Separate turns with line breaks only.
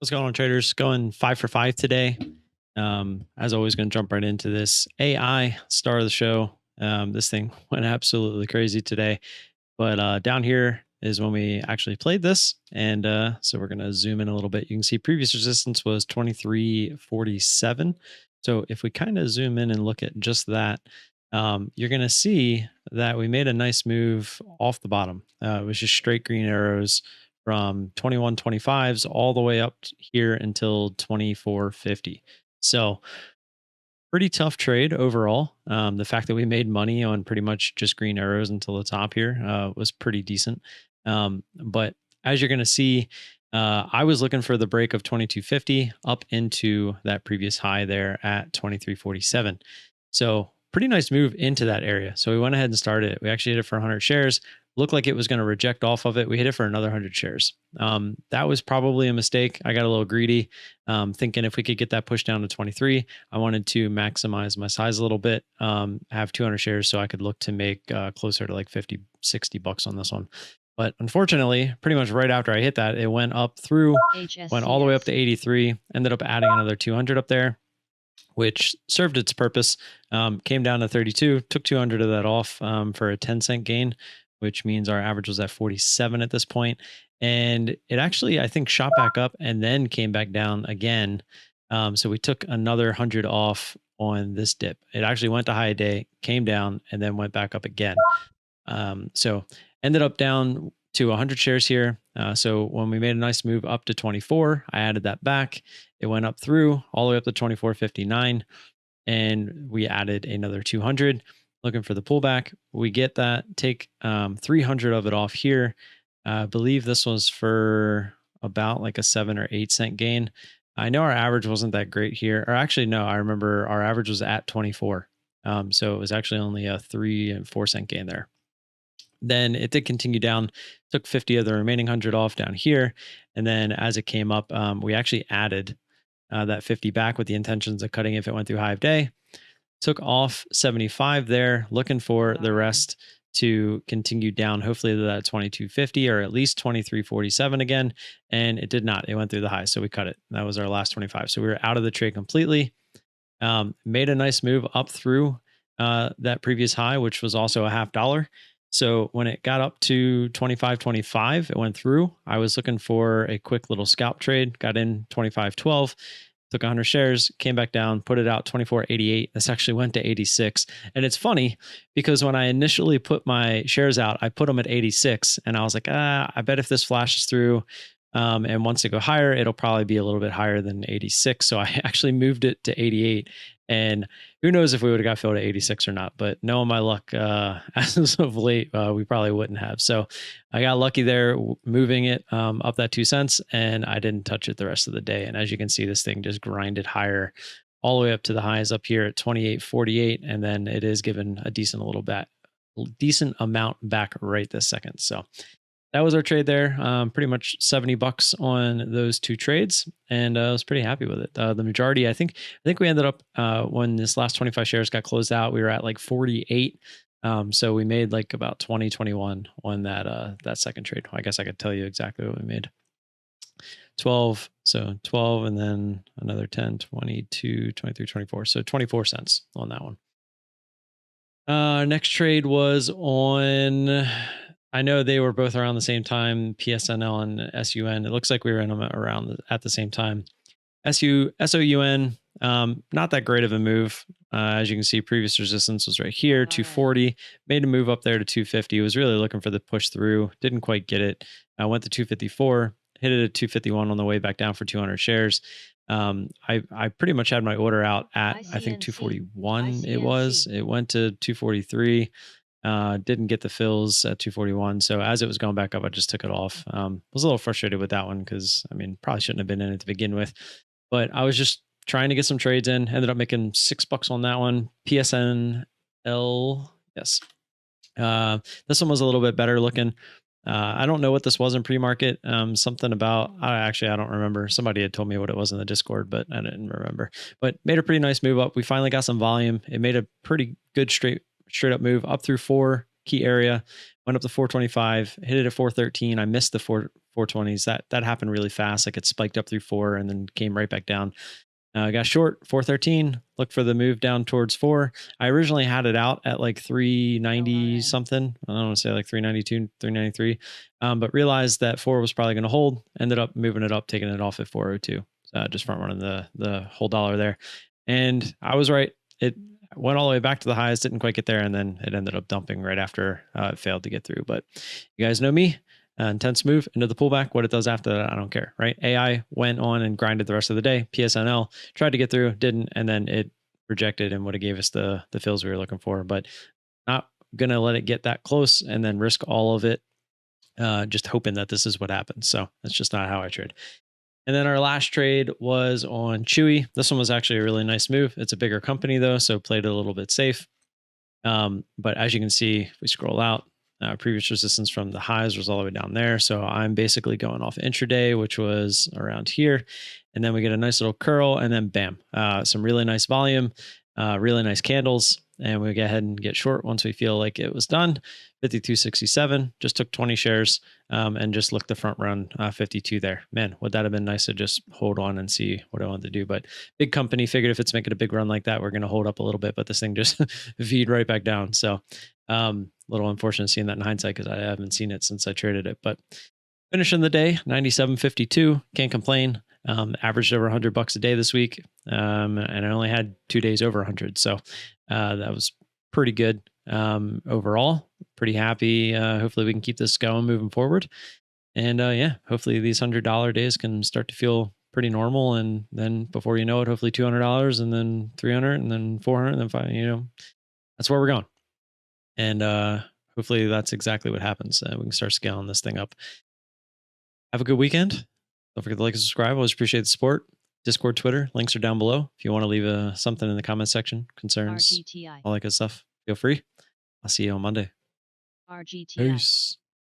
What's going on, traders? Going 5 for 5 today. As always, going to jump right into this AI star of the show. This thing went absolutely crazy today. But down here is when we actually played this. And so we're going to zoom in a little bit. You can see previous resistance was 2347. So if we kind of zoom in and look at just that, you're going to see that we made a nice move off the bottom. It was just straight green arrows from 2125s all the way up here until 2450. So pretty tough trade overall. The fact that we made money on pretty much just green arrows until the top here was pretty decent. But as you're going to see, I was looking for the break of 2250 up into that previous high there at 2347. So pretty nice move into that area. So we went ahead and started it. We actually hit it for 100 shares. Looked like it was going to reject off of it. We hit it for another 100 shares. That was probably a mistake. I got a little greedy, thinking if we could get that pushed down to 23, I wanted to maximize my size a little bit, have 200 shares so I could look to make closer to like 50, 60 bucks on this one. But unfortunately, pretty much right after I hit that, it went up through, went all the way up to 83, ended up adding another 200 up there, which served its purpose. Came down to 32, took 200 of that off for a 10-cent gain, which means our average was at 47 at this point. And it actually, I think, shot back up and then came back down again. So we took another 100 off on this dip. It actually went to high a day, came down, and then went back up again. So ended up down to 100 shares here. So when we made a nice move up to 24, I added that back. It went up through all the way up to 24.59, and we added another 200. Looking for the pullback. We get that, take 300 of it off here. I believe this was for about like a 7 or 8 cent gain. I know our average wasn't that great here, or actually, no, I remember our average was at 24. So it was actually only a 3 and 4 cent gain there. Then it did continue down, took 50 of the remaining 100 off down here. And then as it came up, we actually added that 50 back with the intentions of cutting if it went through high of day. Took off 75 there, looking for the rest to continue down, hopefully to that 2250 or at least 2347 again. And it did not. It went through the high. So we cut it. That was our last 25. So we were out of the trade completely. Made a nice move up through that previous high, which was also a $0.50. So when it got up to 25.25, it went through. I was looking for a quick little scalp trade, got in 25.12. Took 100 shares, came back down, put it out 24.88. This actually went to 86. And it's funny because when I initially put my shares out, I put them at 86 and I was like, I bet if this flashes through and once it go higher, it'll probably be a little bit higher than 86. So I actually moved it to 88. And who knows if we would have got filled at 86 or not, but knowing my luck, as of late, we probably wouldn't have. So I got lucky there moving it up that 2 cents, and I didn't touch it the rest of the day. And as you can see, this thing just grinded higher all the way up to the highs up here at 28.48. And then it is given a decent amount back right this second. So that was our trade there. Pretty much 70 bucks on those 2 trades. And I was pretty happy with it. The majority, I think we ended up, when this last 25 shares got closed out, we were at like 48. So we made like about 20, 21 on that second trade. I guess I could tell you exactly what we made. 12. So 12 and then another 10, 22, 23, 24. So 24 cents on that one. Next trade was on, I know they were both around the same time, PSNL and SUN. It looks like we were in them around at the same time. SOUN, not that great of a move. As you can see, previous resistance was right here, 240. Made a move up there to 250. Was really looking for the push through. Didn't quite get it. I went to 254. Hit it at 251 on the way back down for 200 shares. I pretty much had my order out at, I think 241 it was. It went to 243. Didn't get the fills at 241. So as it was going back up, I just took it off. Was a little frustrated with that one because, I mean, probably shouldn't have been in it to begin with. But I was just trying to get some trades in. Ended up making $6 on that one. PSNL, yes. This one was a little bit better looking. I don't know what this was in pre-market. Something about, I don't remember. Somebody had told me what it was in the Discord, but I didn't remember. But made a pretty nice move up. We finally got some volume. It made a pretty good straight up move up through 4 key area, went up to 425, hit it at 413. I missed the 420s. That happened really fast. Like it spiked up through 4 and then came right back down. I got short 413. Look for the move down towards 4. I originally had it out at like 390 something. I don't want to say like 392, 393, but realized that 4 was probably going to hold. Ended up moving it up, taking it off at 402. Just front running the whole dollar there, and I was right. It went all the way back to the highs, didn't quite get there, and then it ended up dumping right after it failed to get through. But you guys know me. Intense move into the pullback. What it does after that, I don't care, right? AI went on and grinded the rest of the day. PSNL tried to get through, didn't, and then it rejected and would have gave us the fills we were looking for. But not gonna let it get that close and then risk all of it, just hoping that this is what happens. So that's just not how I trade. And then our last trade was on CHWY. This one was actually a really nice move. It's a bigger company though, so played it a little bit safe. But as you can see, if we scroll out, previous resistance from the highs was all the way down there. So I'm basically going off intraday, which was around here. And then we get a nice little curl and then bam, some really nice volume, really nice candles. And we go ahead and get short once we feel like it was done. 52.67, just took 20 shares and just looked the front run 52 there. Man, would that have been nice to just hold on and see what I wanted to do. But big company, figured if it's making a big run like that, we're going to hold up a little bit, but this thing just V'd right back down. So a little unfortunate seeing that in hindsight because I haven't seen it since I traded it. But finishing the day, 97.52, can't complain. Averaged over $100 a day this week, and I only had 2 days over 100, so that was pretty good overall. Pretty happy. Hopefully, we can keep this going moving forward, and yeah, hopefully these $100 days can start to feel pretty normal, and then before you know it, hopefully $200, and then 300, and then 400, and then 5. That's where we're going, and hopefully that's exactly what happens. We can start scaling this thing up. Have a good weekend. Don't forget to like and subscribe. Always appreciate the support. Discord, Twitter, links are down below. If you want to leave something in the comment section, concerns, all that good stuff, feel free. I'll see you on Monday. Peace.